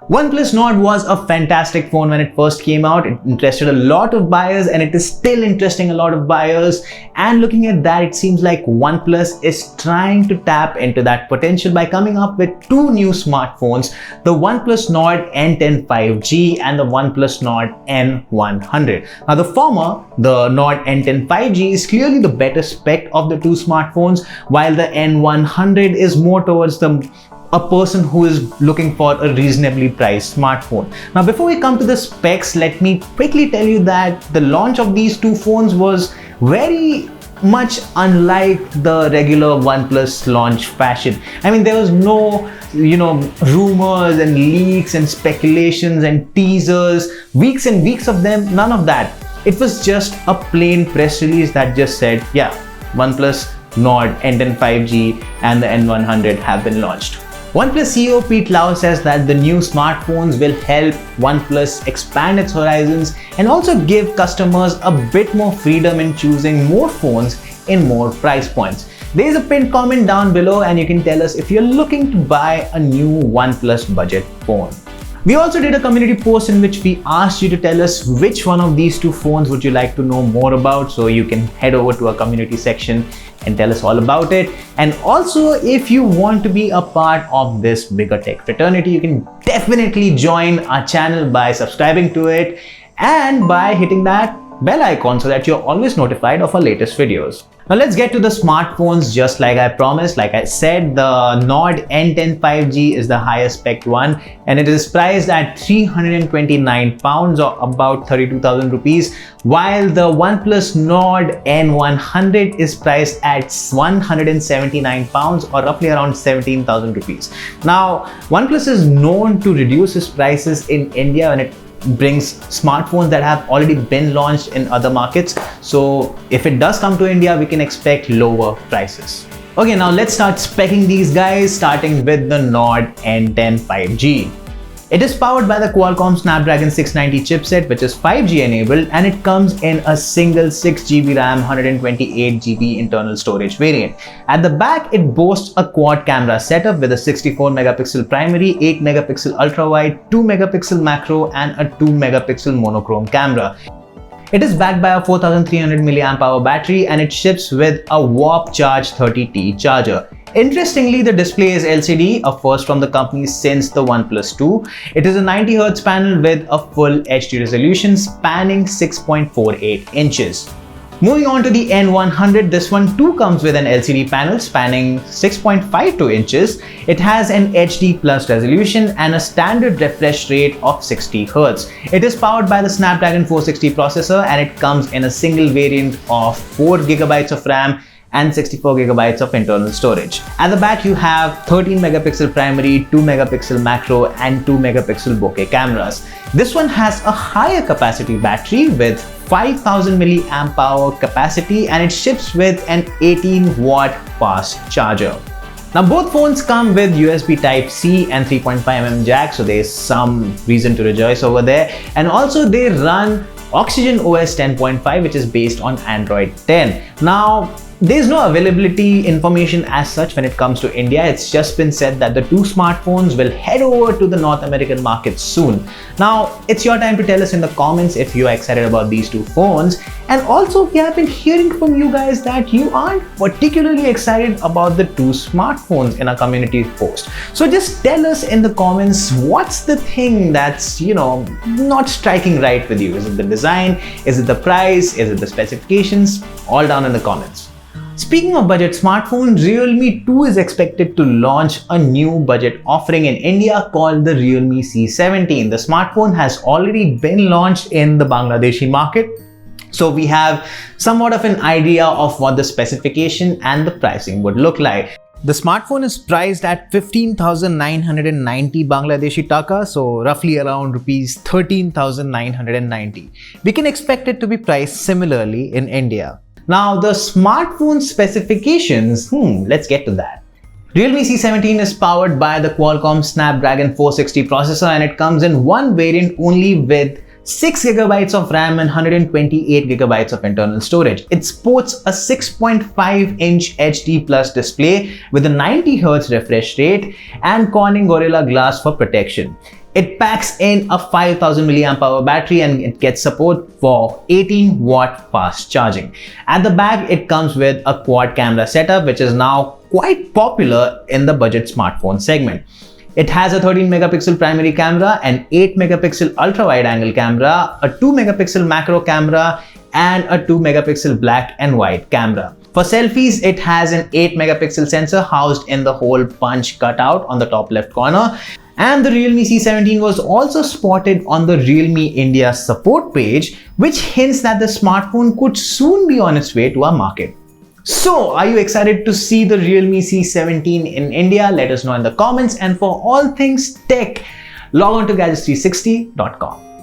OnePlus Nord was a fantastic phone when it first came out. It interested a lot of buyers and it is still interesting a lot of buyers. And looking at that, it seems like OnePlus is trying to tap into that potential by coming up with two new smartphones, the OnePlus Nord N10 5G and the OnePlus Nord N100. Now the former, the Nord N10 5G, is clearly the better spec of the two smartphones, while the N100 is more towards a person who is looking for a reasonably priced smartphone. Now, before we come to the specs, let me quickly tell you that the launch of these two phones was very much unlike the regular OnePlus launch fashion. I mean, there was no, rumors and leaks and speculations and teasers, weeks and weeks of them, none of that. It was just a plain press release that just said, yeah, OnePlus Nord N10 5G and the N100 have been launched. OnePlus CEO Pete Lau says that the new smartphones will help OnePlus expand its horizons and also give customers a bit more freedom in choosing more phones in more price points. There is a pinned comment down below and you can tell us if you're looking to buy a new OnePlus budget phone. We also did a community post in which we asked you to tell us which one of these two phones would you like to know more about, so you can head over to our community section and tell us all about it. And also, if you want to be a part of this bigger tech fraternity, you can definitely join our channel by subscribing to it and by hitting that bell icon so that you're always notified of our latest videos. Now let's get to the smartphones just like I promised. Like I said, the Nord N10 5G is the highest spec one and it is priced at £329 or about 32,000 rupees, while the OnePlus Nord N100 is priced at £179 or roughly around 17,000 rupees. Now, OnePlus is known to reduce its prices in India when it brings smartphones that have already been launched in other markets. So if it does come to India, we can expect lower prices. Okay, now let's start speccing these guys, starting with the Nord N10 5G. It is powered by the Qualcomm Snapdragon 690 chipset, which is 5G enabled, and it comes in a single 6GB RAM, 128GB internal storage variant. At the back, it boasts a quad camera setup with a 64 megapixel primary, 8 megapixel ultra wide, 2 megapixel macro, and a 2 megapixel monochrome camera. It is backed by a 4300 mAh battery and it ships with a Warp Charge 30T charger. Interestingly, the display is LCD, a first from the company since the OnePlus 2. It is a 90Hz panel with a full HD resolution spanning 6.48 inches. Moving on to the N100, this one too comes with an LCD panel spanning 6.52 inches. It has an HD plus resolution and a standard refresh rate of 60 Hz. It is powered by the Snapdragon 460 processor and it comes in a single variant of 4GB of RAM and 64GB of internal storage. At the back, you have 13 megapixel primary, 2 megapixel macro, and 2 megapixel bokeh cameras. This one has a higher capacity battery with 5000 mAh capacity and it ships with an 18-watt fast charger. Now both phones come with USB Type-C and 3.5mm jack, so there's some reason to rejoice over there. And also they run Oxygen OS 10.5, which is based on Android 10. Now, there's no availability information as such when it comes to India. It's just been said that the two smartphones will head over to the North American market soon. Now, it's your time to tell us in the comments if you are excited about these two phones. And also, we have been hearing from you guys that you aren't particularly excited about the two smartphones in our community post. So just tell us in the comments, what's the thing that's, not striking right with you? Is it the design? Is it the price? Is it the specifications? All down in the comments. Speaking of budget smartphones, Realme 2 is expected to launch a new budget offering in India called the Realme C17. The smartphone has already been launched in the Bangladeshi market, so we have somewhat of an idea of what the specification and the pricing would look like. The smartphone is priced at 15,990 Bangladeshi taka, so roughly around rupees 13,990. We can expect it to be priced similarly in India. Now the smartphone specifications, let's get to that. Realme C17 is powered by the Qualcomm Snapdragon 460 processor and it comes in one variant only with 6GB of RAM and 128GB of internal storage. It sports a 6.5-inch HD Plus display with a 90Hz refresh rate and Corning Gorilla Glass for protection. It packs in a 5000 milliamp hour battery and it gets support for 18-watt fast charging. At the back, it comes with a quad camera setup, which is now quite popular in the budget smartphone segment. It has a 13 megapixel primary camera, an 8 megapixel ultra wide angle camera, a 2 megapixel macro camera, and a 2 megapixel black and white camera. For selfies, it has an 8 megapixel sensor housed in the hole punch cutout on the top left corner. And the Realme C17 was also spotted on the Realme India support page, which hints that the smartphone could soon be on its way to our market. So, are you excited to see the Realme C17 in India? Let us know in the comments, and for all things tech, log on to gadgets360.com.